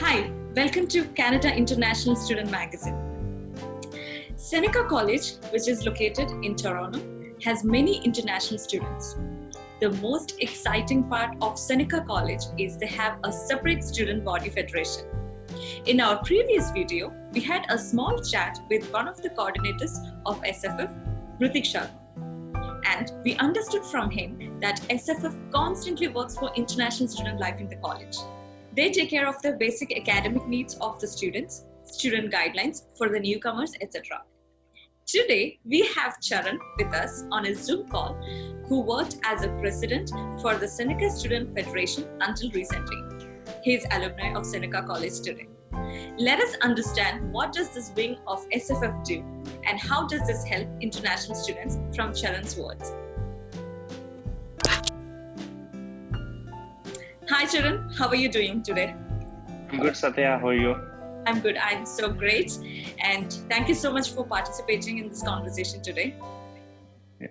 Hi, welcome to Canada International Student Magazine. Seneca College, which is located in Toronto, has many international students. The most exciting part of Seneca College is they have a separate student body federation. In our previous video, we had a small chat with one of the coordinators of SFF, Ritik Sharma. And we understood from him that SFF constantly works for international student life in the college. They take care of the basic academic needs of the students, student guidelines for the newcomers, etc. Today, we have Charan with us on a Zoom call, who worked as a president for the Seneca Student Federation until recently. He is alumni of Seneca College today. Let us understand what does this wing of SFF do and how does this help international students from Charan's words. Hi Charan, how are you doing today? I'm good, Sathya. How are you? I'm good. I'm so great. And thank you so much for participating in this conversation today. Yeah.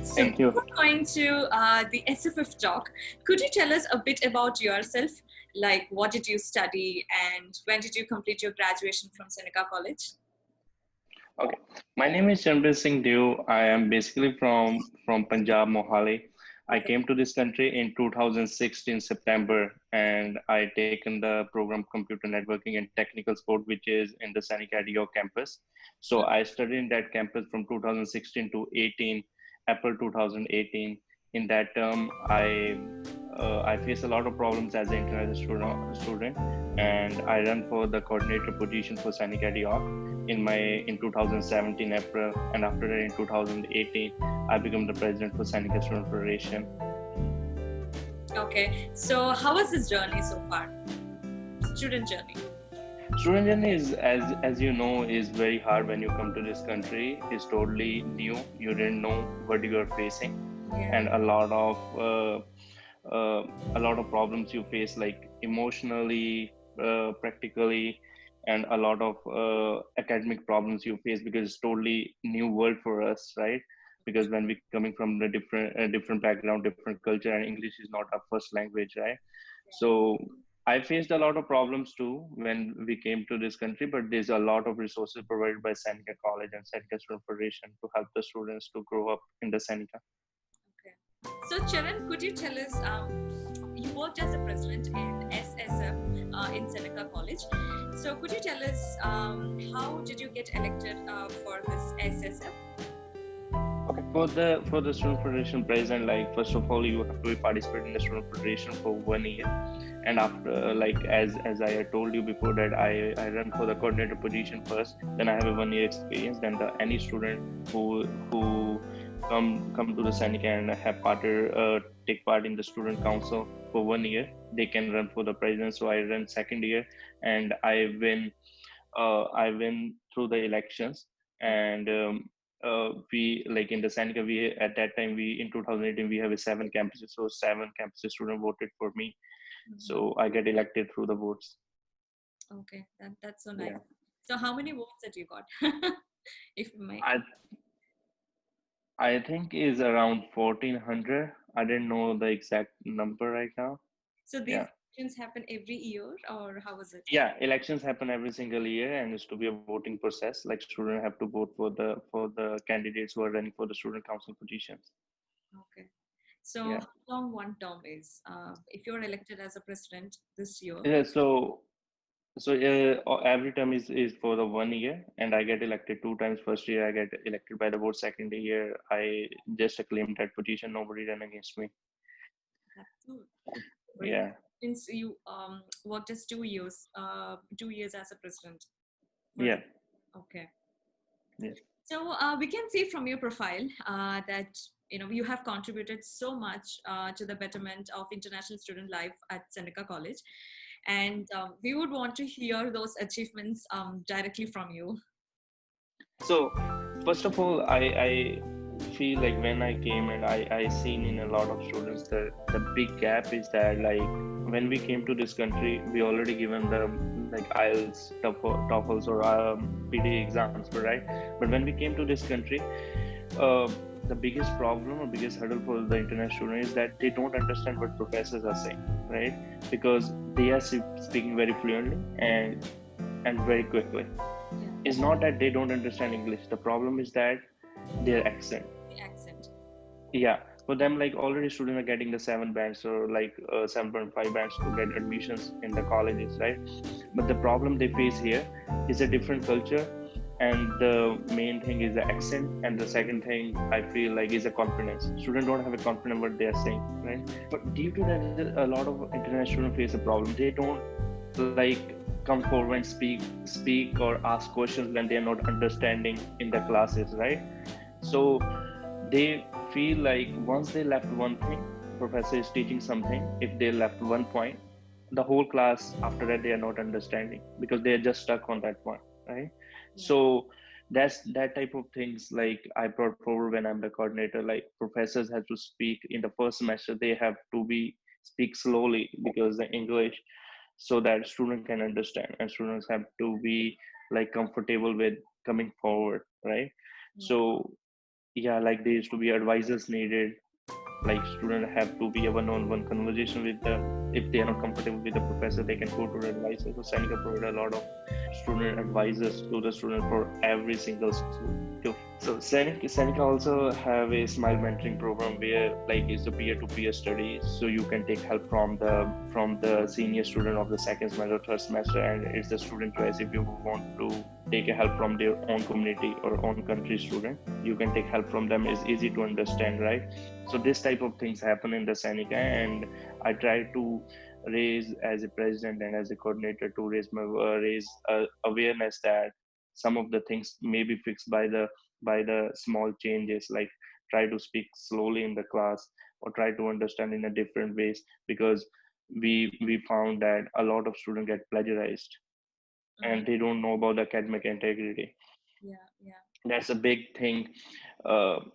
So Thank you. before going to the SFF talk, could you tell us a bit about yourself? Like, what did you study and when did you complete your graduation from Seneca College? Okay. My name is Charan S. I am basically from Punjab, Mohali. I came to this country in 2016 September, and I taken the program Computer Networking and Technical Support, which is in the Seneca campus. So I studied in that campus from 2016 to 18, April 2018. In that term, I faced a lot of problems as an international student, and I ran for the coordinator position for Seneca in 2017 April, and after that in 2018 I became the president for Seneca Student Federation. Okay, so how was this journey so far? Student journey is, as you know, is very hard when you come to this country. It's totally new. You didn't know what you are facing, and a lot of problems you face, like emotionally, practically, and a lot of academic problems you face because it's totally new world for us, right? Because when we coming from the different background, different culture, and English is not our first language, right? So I faced a lot of problems too when we came to this country, but there's a lot of resources provided by Seneca College and Seneca Student Federation to help the students to grow up in the Seneca. Okay. So Charan, could you tell us, you worked as a president in SSF in Seneca College. So could you tell us how did you get elected for this SSF? Okay, for the student federation president, like first of all, you have to participate in the student federation for 1 year, and after, like as I had told you before, that I run for the coordinator position first. Then I have a 1 year experience. Then any student who come to the Seneca and take part in the student council for 1 year, they can run for the president. So I ran second year, and I win through the elections. And we, like in the Seneca, we at that time, we in 2018 we have 7 campuses, so 7 campuses students voted for me. So I get elected through the votes. Okay, that's so nice. Yeah. So how many votes that you got? If you may. I think is around 1400. I didn't know the exact number right now. So these elections happen every year, or how was it? Yeah, elections happen every single year, and it's to be a voting process. Like students have to vote for the candidates who are running for the student council positions. Okay. So how long one term is? If you're elected as a president this year? Yeah, so every term is for the 1 year, and I get elected 2 times. First year I get elected by the vote. Second year I just claimed that position. Nobody ran against me. That's good. Yeah. Since you worked as 2 years, 2 years as a president. Yeah. Okay. Yeah. So we can see from your profile that you have contributed so much to the betterment of international student life at Seneca College, and we would want to hear those achievements directly from you. So first of all, I feel like when I came, and I seen in a lot of students the big gap is that, like, when we came to this country, we already given the like IELTS, TOEFLs, or PD exams, right? But when we came to this country, the biggest problem or biggest hurdle for the international student is that they don't understand what professors are saying. right? Because they are speaking very fluently and very quickly. Yeah. It's not that they don't understand English. The problem is that their accent. The accent. Yeah, for them, like already students are getting the 7 bands or like 7.5 bands to get admissions in the colleges, right? But the problem they face here is a different culture, and the main thing is the accent, and the second thing I feel like is a confidence. Students don't have a confidence what they are saying, right? But due to that, a lot of international students face a problem. They don't like come forward and speak or ask questions when they are not understanding in the classes, right? So they feel like once they left one thing, professor is teaching something, if they left one point, the whole class after that they are not understanding because they are just stuck on that point, right? Yeah. So that's that type of things like I brought forward when I'm the coordinator. Like professors have to speak in the first semester, they have to be speak slowly because the English, so that student can understand, and students have to be like comfortable with coming forward, right? Yeah. So yeah, like there used to be advisors needed, like students have to be a one-on-one conversation with them. If they are not comfortable with the professor, they can go to the advisor. So Seneca provide a lot of student advisors to the student for every single school too. So Seneca also have a smile mentoring program where like it's a peer-to-peer study. So you can take help from the senior student of the second semester, third semester, and it's the student choice. If you want to take a help from their own community or own country student, you can take help from them. It's easy to understand, right? So this type of things happen in the Seneca, and I try to raise as a president and as a coordinator to raise awareness that some of the things may be fixed by the small changes, like try to speak slowly in the class or try to understand in a different ways, because we found that a lot of students get plagiarized and they don't know about the academic integrity. Yeah. Yeah. That's a big thing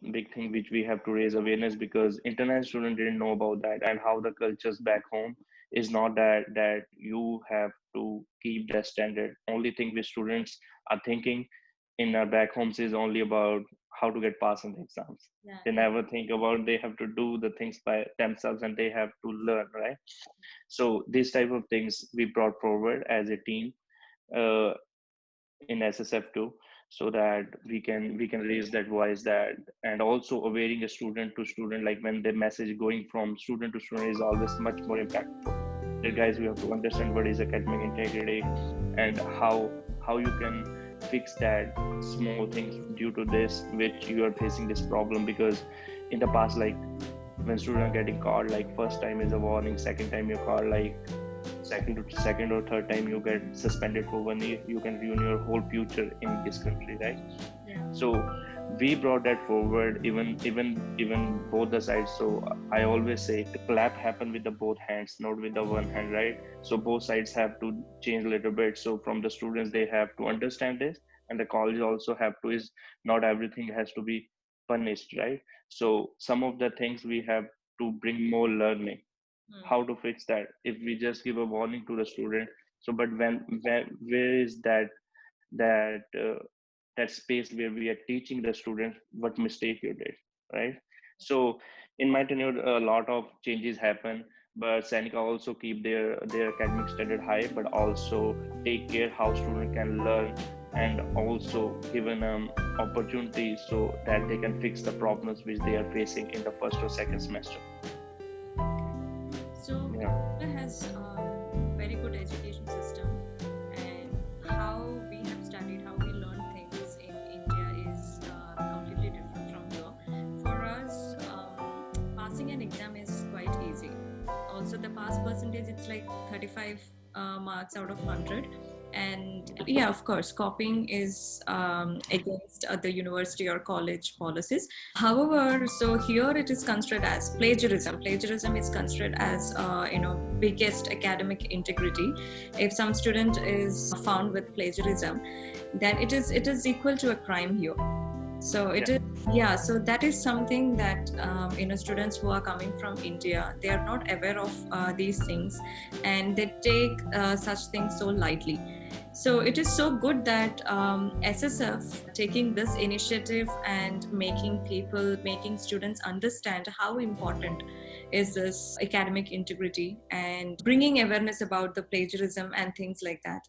which we have to raise awareness, because international students didn't know about that, and how the cultures back home is not that you have to keep that standard. Only thing which students are thinking in our back homes is only about how to get passed in the exams. Yeah. They Yeah. never think about they have to do the things by themselves and they have to learn, right? So these type of things we brought forward as a team uh, in SSF2, so that we can raise that voice, that and also awareing a student to student, like when the message going from student to student is always much more impactful. That guys, we have to understand what is academic integrity and how you can fix that small things due to this which you are facing this problem. Because in the past, like when students are getting caught, like first time is a warning, second time you're caught, like second or third time you get suspended for 1 year, you can ruin your whole future in this country, right? Yeah. So we brought that forward, even both the sides. So I always say the clap happen with the both hands, not with the one hand, right? So both sides have to change a little bit. So from the students, they have to understand this, and the college also have to, is not everything has to be punished, right? So some of the things we have to bring more learning, how to fix that. If we just give a warning to the student, so but when where is that space where we are teaching the student what mistake you did, right? So in my tenure, a lot of changes happen, but Seneca also keep their academic standard high, but also take care how student can learn, and also given opportunities so that they can fix the problems which they are facing in the first or second semester. So Yeah. India has very good education system, and how we have studied, how we learn things in India is completely different from here. For us, passing an exam is quite easy. Also, the pass percentage, it's like 35 marks out of 100. And yeah, of course, copying is against the university or college policies. However, so here it is considered as plagiarism. Plagiarism is considered as biggest academic integrity. If some student is found with plagiarism, then it is equal to a crime here. So it is, yeah. So that is something that students who are coming from India, they are not aware of these things, and they take such things so lightly. So it is so good that SSF taking this initiative and making students understand how important is this academic integrity and bringing awareness about the plagiarism and things like that.